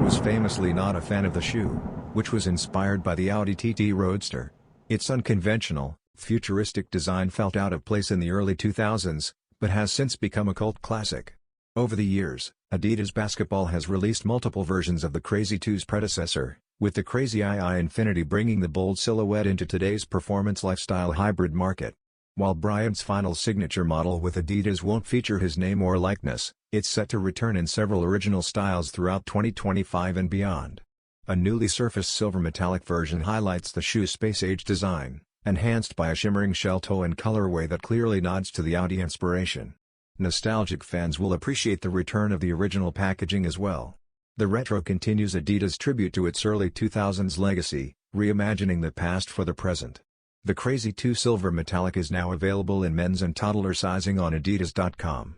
was famously not a fan of the shoe, which was inspired by the Audi TT Roadster. Its unconventional, futuristic design felt out of place in the early 2000s, but has since become a cult classic. Over the years, Adidas Basketball has released multiple versions of the Crazy II's predecessor, with the Crazy IIInfinity bringing the bold silhouette into today's performance lifestyle hybrid market. While Bryant's final signature model with Adidas won't feature his name or likeness, it's set to return in several original styles throughout 2025 and beyond. A newly surfaced silver metallic version highlights the shoe's space-age design, enhanced by a shimmering shell toe and colorway that clearly nods to the Audi inspiration. Nostalgic fans will appreciate the return of the original packaging as well. The retro continues Adidas' tribute to its early 2000s legacy, reimagining the past for the present. The Crazy II Silver Metallic is now available in men's and toddler sizing on adidas.com.